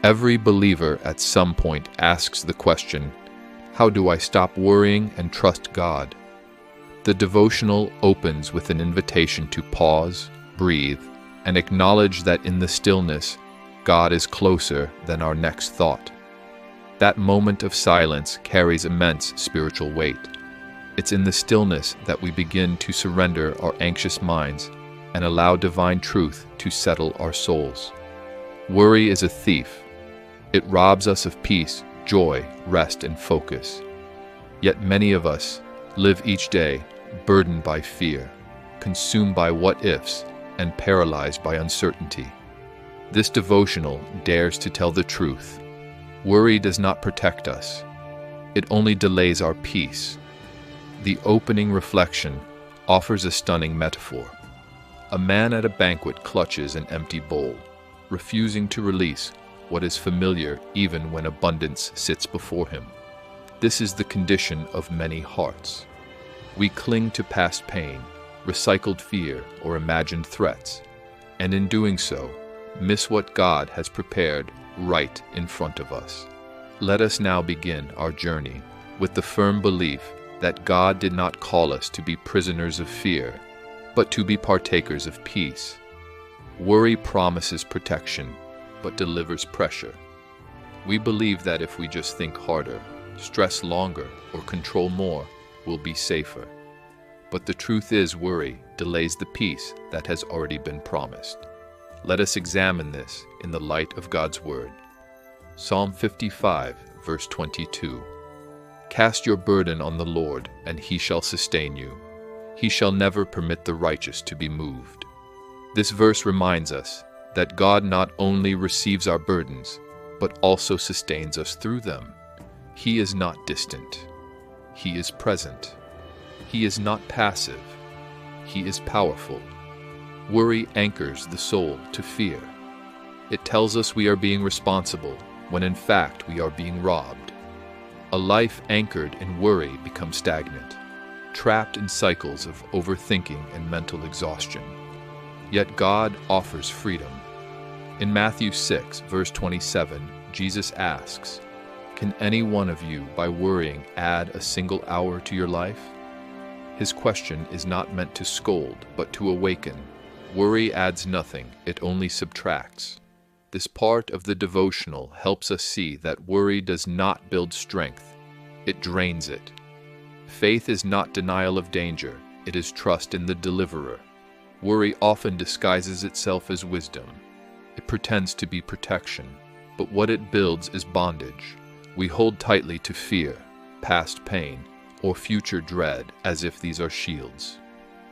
Every believer at some point asks the question, how do I stop worrying and trust God? The devotional opens with an invitation to pause, breathe, and acknowledge that in the stillness, God is closer than our next thought. That moment of silence carries immense spiritual weight. It's in the stillness that we begin to surrender our anxious minds and allow divine truth to settle our souls. Worry is a thief. It robs us of peace, joy, rest, and focus. Yet many of us live each day burdened by fear, consumed by what-ifs, and paralyzed by uncertainty. This devotional dares to tell the truth. Worry does not protect us. It only delays our peace. The opening reflection offers a stunning metaphor. A man at a banquet clutches an empty bowl, refusing to release what is familiar even when abundance sits before him. This is the condition of many hearts. We cling to past pain, recycled fear, or imagined threats, and in doing so, miss what God has prepared right in front of us. Let us now begin our journey with the firm belief that God did not call us to be prisoners of fear, but to be partakers of peace. Worry promises protection, but delivers pressure. We believe that if we just think harder, stress longer, or control more, we'll be safer. But the truth is, worry delays the peace that has already been promised. Let us examine this in the light of God's Word. Psalm 55, verse 22. Cast your burden on the Lord, and He shall sustain you. He shall never permit the righteous to be moved. This verse reminds us that God not only receives our burdens, but also sustains us through them. He is not distant. He is present. He is not passive. He is powerful. Worry anchors the soul to fear. It tells us we are being responsible, when in fact we are being robbed. A life anchored in worry becomes stagnant, trapped in cycles of overthinking and mental exhaustion. Yet God offers freedom. In Matthew 6, verse 27, Jesus asks, "Can any one of you, by worrying, add a single hour to your life?" His question is not meant to scold, but to awaken. Worry adds nothing, it only subtracts. This part of the devotional helps us see that worry does not build strength, it drains it. Faith is not denial of danger, it is trust in the deliverer. Worry often disguises itself as wisdom. It pretends to be protection, but what it builds is bondage. We hold tightly to fear, past pain, or future dread as if these are shields.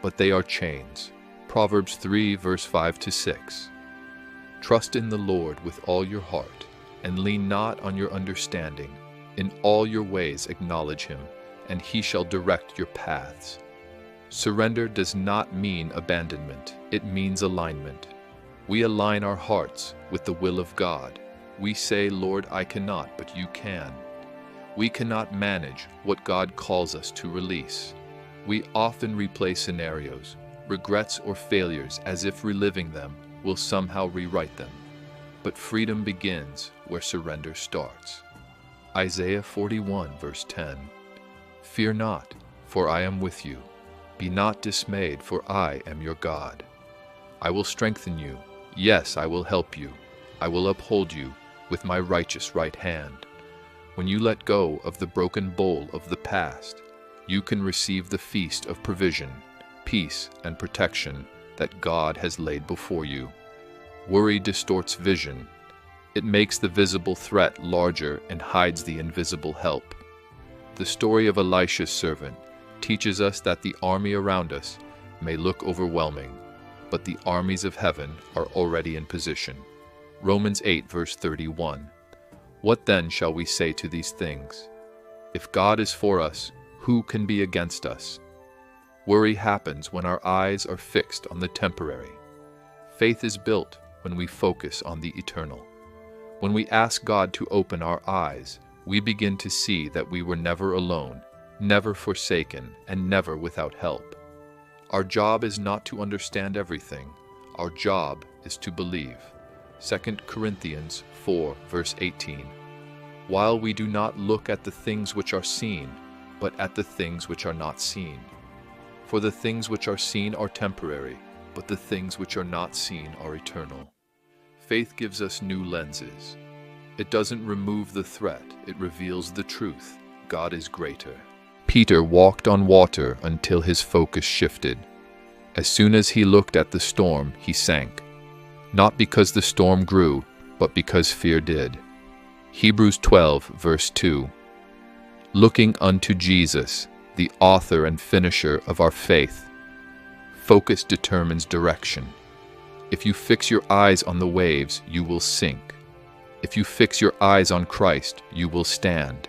But they are chains. Proverbs 3, verse 5-6. Trust in the Lord with all your heart, and lean not on your understanding. In all your ways acknowledge Him, and He shall direct your paths. Surrender does not mean abandonment, it means alignment. We align our hearts with the will of God. We say, "Lord, I cannot, but you can." We cannot manage what God calls us to release. We often replay scenarios, regrets or failures as if reliving them will somehow rewrite them. But freedom begins where surrender starts. Isaiah 41, verse 10. Fear not, for I am with you. Be not dismayed, for I am your God. I will strengthen you. Yes, I will help you. I will uphold you with my righteous right hand. When you let go of the broken bowl of the past, you can receive the feast of provision, peace, and protection that God has laid before you. Worry distorts vision. It makes the visible threat larger and hides the invisible help. The story of Elisha's servant teaches us that the army around us may look overwhelming, but the armies of heaven are already in position. Romans 8, verse 31. What then shall we say to these things? If God is for us, who can be against us? Worry happens when our eyes are fixed on the temporary. Faith is built when we focus on the eternal. When we ask God to open our eyes, we begin to see that we were never alone, never forsaken, and never without help. Our job is not to understand everything. Our job is to believe. 2 Corinthians 4, verse 18. While we do not look at the things which are seen, but at the things which are not seen. For the things which are seen are temporary, but the things which are not seen are eternal. Faith gives us new lenses. It doesn't remove the threat, it reveals the truth. God is greater. Peter walked on water until his focus shifted. As soon as he looked at the storm, he sank. Not because the storm grew, but because fear did. Hebrews 12, verse 2. Looking unto Jesus, the author and finisher of our faith. Focus determines direction. If you fix your eyes on the waves, you will sink. If you fix your eyes on Christ, you will stand.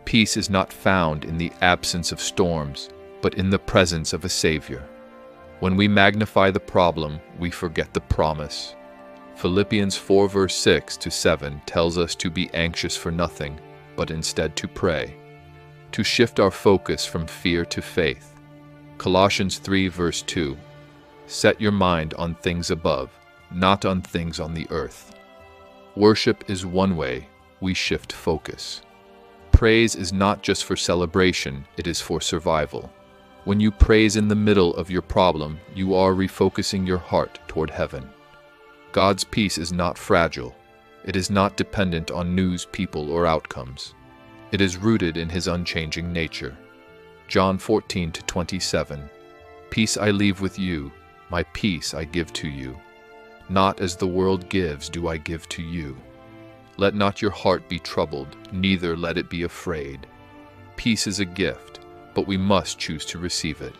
Peace is not found in the absence of storms, but in the presence of a Savior. When we magnify the problem, we forget the promise. Philippians 4 verse 6 to 7 tells us to be anxious for nothing, but instead to pray. To shift our focus from fear to faith. Colossians 3 verse 2. Set your mind on things above, not on things on the earth. Worship is one way we shift focus. Praise is not just for celebration, it is for survival. When you praise in the middle of your problem, you are refocusing your heart toward heaven. God's peace is not fragile. It is not dependent on news, people, or outcomes. It is rooted in His unchanging nature. John 14-27. Peace I leave with you, my peace I give to you. Not as the world gives do I give to you. Let not your heart be troubled, neither let it be afraid. Peace is a gift, but we must choose to receive it.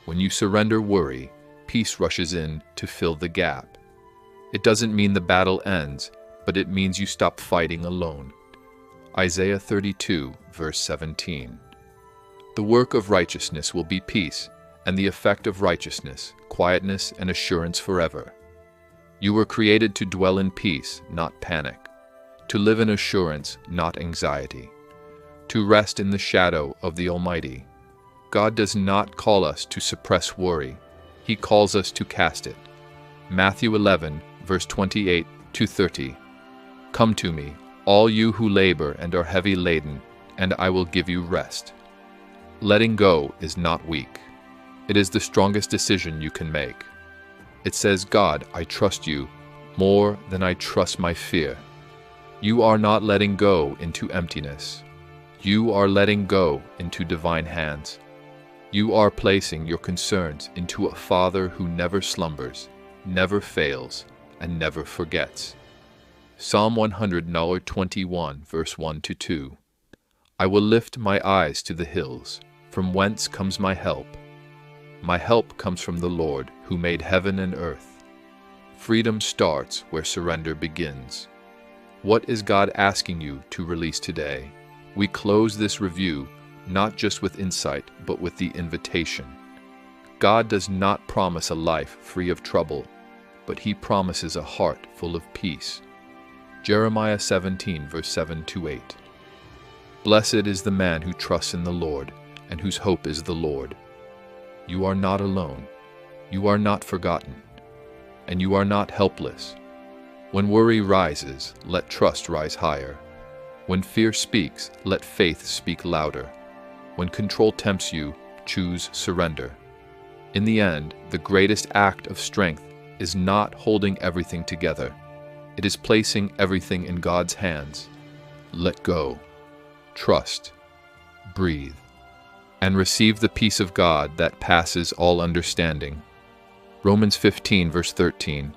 When you surrender worry, peace rushes in to fill the gap. It doesn't mean the battle ends, but it means you stop fighting alone. Isaiah 32, verse 17. The work of righteousness will be peace, and the effect of righteousness, quietness and assurance forever. You were created to dwell in peace, not panic. To live in assurance, not anxiety. To rest in the shadow of the Almighty. God does not call us to suppress worry. He calls us to cast it. Matthew 11, verse 28-30. Come to me, all you who labor and are heavy laden, and I will give you rest. Letting go is not weak. It is the strongest decision you can make. It says, God, I trust you more than I trust my fear. You are not letting go into emptiness. You are letting go into divine hands. You are placing your concerns into a Father who never slumbers, never fails, and never forgets. Psalm 121, verse 1-2. I will lift my eyes to the hills. From whence comes my help? My help comes from the Lord, who made heaven and earth. Freedom starts where surrender begins. What is God asking you to release today? We close this review not just with insight, but with the invitation. God does not promise a life free of trouble, but He promises a heart full of peace. Jeremiah 17, verse 7-8. Blessed is the man who trusts in the Lord, and whose hope is the Lord. You are not alone. You are not forgotten. And you are not helpless. When worry rises, let trust rise higher. When fear speaks, let faith speak louder. When control tempts you, choose surrender. In the end, the greatest act of strength is not holding everything together. It is placing everything in God's hands. Let go. Trust. Breathe. And receive the peace of God that passes all understanding. Romans 15, verse 13.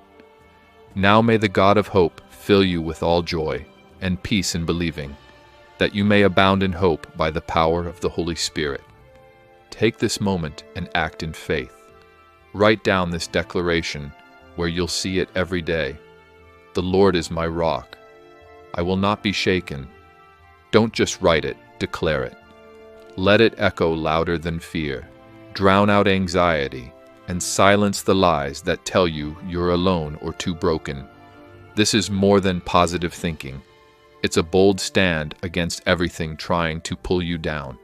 Now may the God of hope fill you with all joy and peace in believing, that you may abound in hope by the power of the Holy Spirit. Take this moment and act in faith. Write down this declaration where you'll see it every day. The Lord is my rock. I will not be shaken. Don't just write it, declare it. Let it echo louder than fear. Drown out anxiety and silence the lies that tell you you're alone or too broken. This is more than positive thinking. It's a bold stand against everything trying to pull you down.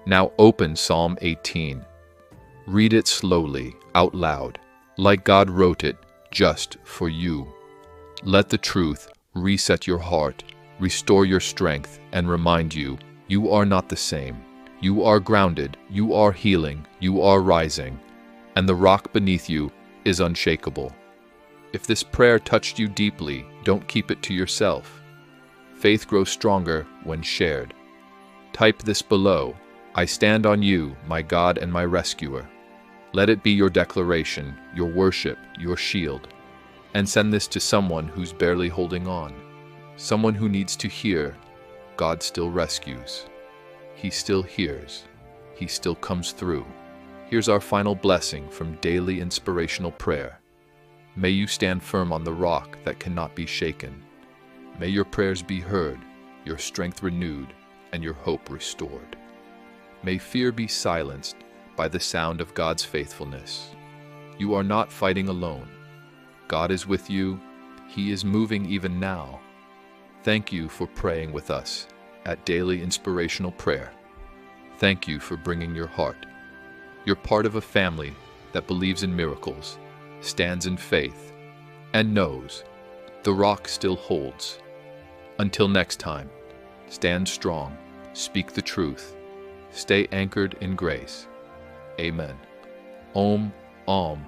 Now open Psalm 18. Read it slowly, out loud, like God wrote it just for you. Let the truth reset your heart, restore your strength, and remind you, you are not the same. You are grounded, you are healing, you are rising, and the rock beneath you is unshakable. If this prayer touched you deeply, don't keep it to yourself. Faith grows stronger when shared. Type this below: I stand on you, my God and my rescuer. Let it be your declaration, your worship, your shield. And send this to someone who's barely holding on. Someone who needs to hear, God still rescues. He still hears. He still comes through. Here's our final blessing from Daily Inspirational Prayer. May you stand firm on the rock that cannot be shaken. May your prayers be heard, your strength renewed, and your hope restored. May fear be silenced by the sound of God's faithfulness. You are not fighting alone. God is with you. He is moving even now. Thank you for praying with us at Daily Inspirational Prayer. Thank you for bringing your heart. You're part of a family that believes in miracles, stands in faith, and knows the rock still holds. Until next time, stand strong, speak the truth, stay anchored in grace. Amen. Om, Om.